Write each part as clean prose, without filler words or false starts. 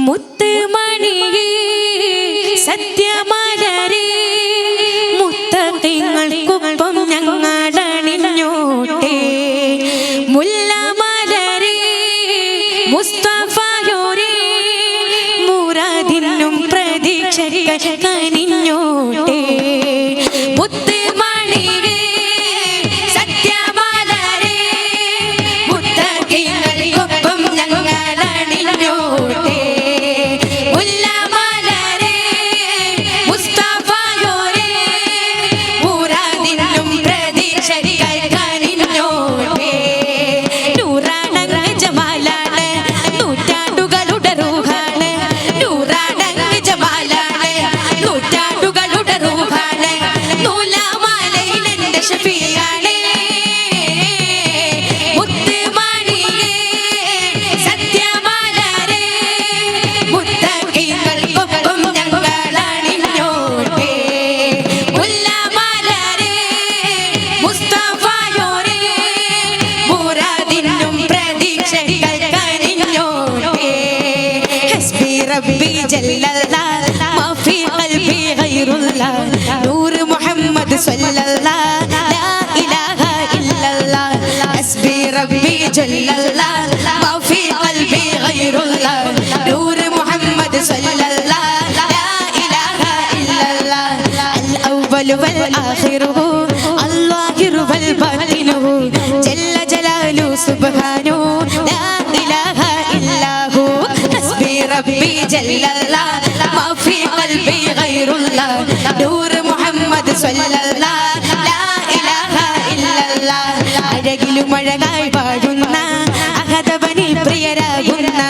മുത്തുമണിയേ സത്യമലരേ മുത്തങ്ങൾക്കൊപ്പം ഞങ്ങളണിഞ്ഞോട്ടെ മുല്ലമലരേ മുസ്തഫയോരേ മുറാദിനും പ്രതീക്ഷകൾ കനിഞ്ഞോട്ടെ മുത്തുമണിയേ സത്യമലരേ മുത്തങ്ങൾക്കൊപ്പം ഞങ്ങളണിഞ്ഞോട്ടെ മുല്ലമലരേ മുസ്തഫയോരേ മുറാദിനും പ്രതീക്ഷകൾ കനിഞ്ഞോട്ടെ നൂറാണങ്ങ് ജമാലാണ് നൂറ്റാണ്ടുകളുടെ റൂഹാണ് നൂറാണങ്ങ് ജമാലാണ് നൂറ്റാണ്ടുകളുടെ റൂഹാണ് നൂലാമാലയിൽ എൻ്റെ ഷഫീയാണ് മുത്തുമണിയേ സത്യമലരേ മുത്തങ്ങൾക്കൊപ്പം ഞങ്ങളണിഞ്ഞോട്ടെ മുല്ലമലരേ മുസ്തഫയോരേ മുറാദിനും പ്രതീക്ഷകൾ കനിഞ്ഞോട്ടെ ഹസ്ബി റബ്ബി ജല്ലല്ലാഹ് മാ ഫീ ഖൽബി ഗൈറുല്ലാഹ് നൂർ മുഹമ്മദ് സ്വല്ലല്ലാഹ് ലാ ഇലാഹ ഇല്ലല്ലാഹ് ഹസ്ബി റബ്ബി ജല്ലല്ലാഹ് മാ ഫീ ഖൽബി ഗൈറുല്ലാഹ് നൂർ മുഹമ്മദ് സ്വല്ലല്ലാഹ് ലാ ഇലാഹ ഇല്ലല്ലാഹ് അൽ അവ്വൽ വൽ ആഖിറു അല്ലാഹിറു വൽ ബാത്തിനു ജല്ല ജലാലു സുബ്ഹാനു ലാ ഇലാഹ ഇല്ലാഹു ഹസ്ബി റബ്ബി ജല്ലല്ലാഹ് മാ ഫീ ഖൽബി ഗൈറുല്ലാഹ് നൂർ മുഹമ്മദ് സ്വല്ലല്ലാഹ് ലാ ഇലാഹ ഇല്ലല്ലാഹ് അഴകിലും അഴകായി പാടുന്ന അഹദവനിൽ പ്രിയരാകുന്ന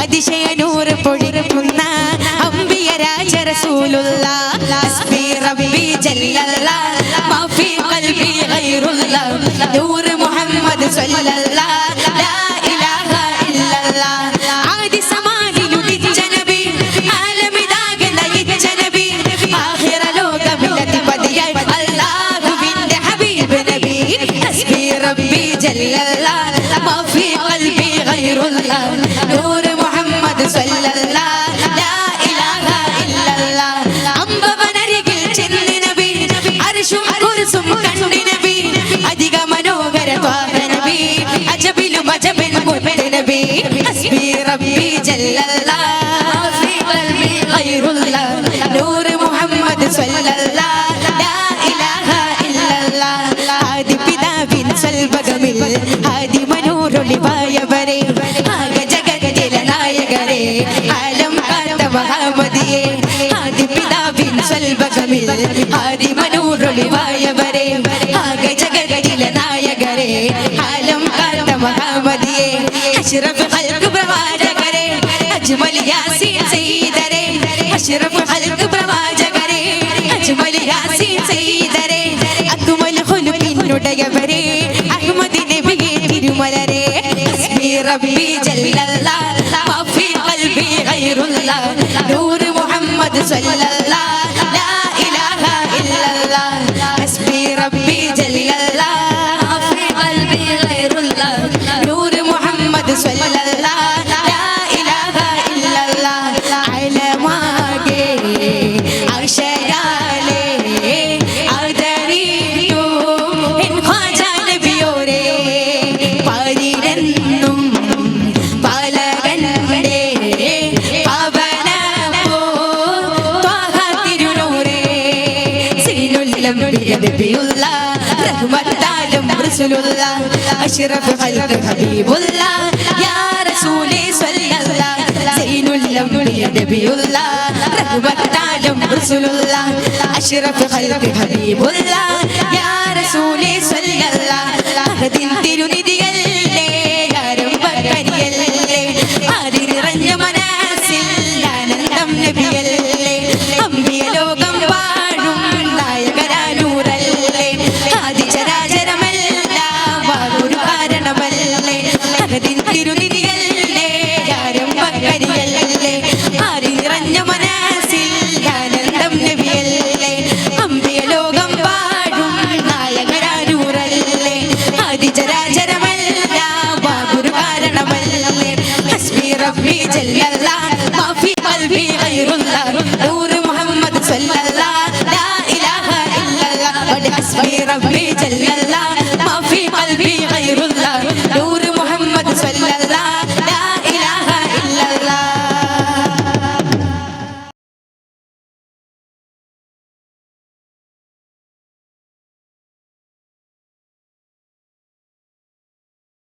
അതിശയ നൂറ് പൊഴിക്കുന്ന അംബിയ രാജ റസൂലുള്ളാഹ് ഹസ്ബി റബ്ബി ജല്ലല്ലാഹ് മാ ഫീ ഖൽബി ഗൈറുല്ലാഹ് നൂർ മുഹമ്മദ് സ്വല്ലല്ലാഹ് ലാ ഇലാഹ ഇല്ലല്ലാഹ് ആദി സമാനിൽ ഉദിച്ച നബി ആലമിതാകെ നയിച്ച നബി ആഖിറ ലോകമിലധിപതിയായി അല്ലാഹുവിന്റെ ഹബീബ് നബി ഹസ്ബി റബ്ബി ജല്ലല്ലാഹ് മാ ഫീ ഖൽബി ഗൈറുല്ലാഹ് നൂർ മുഹമ്മദ് സ്വല്ലല്ലാഹ് ലാ ഇലാഹ ഇല്ലല്ലാഹ് അമ്പവനരികിൽ ചെന്ന് നബി അർശും കുർസും കണ്ട് നബി അധിക മനോഹര ത്വാഹ നബി അജബിലും അജബിൻ മുത്ത് നബി ഹസ്ബി റബ്ബി ജല്ലല്ലാഹ് മാ ഫീ ഖൽബി ഗൈറുല്ലാഹ് നൂർ മുഹമ്മദ് സ്വല്ലല്ലാഹ് ലാ ഇലാഹ ഇല്ലല്ലാഹ് ആദി പിതാവിൻ സൽബഗമിൽ ആദി മനോരൊളിവായവരെ ആകെ ജഗത്തിലെ നായകരെ ആലം കാത്ത മഹാമതിയെ ആദി പിതാവിൻ സൽബഗമിൽ ആദി മനോരൊളിവായവരെ ആകെ ജഗത്തിലെ നായകരെ ആലം കാത്ത മഹാമതിയെ അഷ്റഫ് ഖൽഖ് പ്രവാചകരെ അജ്മൽ യാസീൻ സയ്യിദരെ അഷ്റഫ് ഖൽഖ് പ്രവാചകരെ അജ്മൽ യാസീൻ സയ്യിദരെ അക്മൽ ഖുലുഖിനുടയവരെ അഹ്മദ് നബിയെ തിരുമലരെ ഹസ്ബി റബ്ബി ജല്ലല്ലാഹ് മാ ഫീ ഖൽബി ഗൈറുല്ലാഹ് നൂർ മുഹമ്മദ് സ്വല്ലല്ലാഹ് ലാ ഇലാഹ ഇല്ലല്ലാഹ് ഹസ്ബി റബ്ബി ജല്ലല്ലാഹ് മാ ഫീ ഖൽബി ഗൈറുല്ലാഹ് നൂർ മുഹമ്മദ് സ്വല്ലല്ലാഹ് ലാ ഇലാഹ ഇല്ലല്ലാഹ് അലമാകെ അക്ഷരാലേ ആദരിച്ചു എൻ ഖ്വാജാ നബിയോരേ പാരിരെന്നും പാലകന്റെ പവനമോ ത്വാഹ തിരുനൂരേ സീനുല്ലം നബിയുല്ലാഹ് റഹ്മത്താലും റസൂലുള്ളാഹ് അഷ്റഫ് ഖൽഖ് ഹബീബുല്ലാഹ് യാ റസൂലി സ്വല്ലല്ലാഹ് സീനുല്ലം നബിയുല്ലാഹ് റഹ്മത്താലും റസൂലുള്ളാഹ് അഷ്റഫ് ഖൽഖ് ഹബീബുല്ലാഹ് യാ റസൂലി സ്വല്ലല്ലാഹ് അഹദിൻ തിരുനിധിയല്ലേ ആരംഭക്കരിയല്ലേ ആദി നിറഞ്ഞ മനസ്സിൽ ആനന്ദം നബിയല്ലേ അംബിയ ലോകം വാഴും നായകരാനൂറല്ലേ ആദി ചരാചരമെല്ലാം വാഴൊരു കാരണമല്ലേ അഹദിൻ തിരുനിധിയല്ലേ ആരംഭക്കരിയല്ലേ ആദി നിറഞ്ഞ മനസ്സിൽ ആനന്ദം നബിയല്ലേ അംബിയ ലോകം വാഴും നായകരാനൂറല്ലേ ആദി ചരാചരമെല്ലാം വാഴൊരു കാരണമല്ലേ ഹസ്ബി റബ്ബി ജല്ലല്ലാഹ് قلبي غير الله نور محمد صلى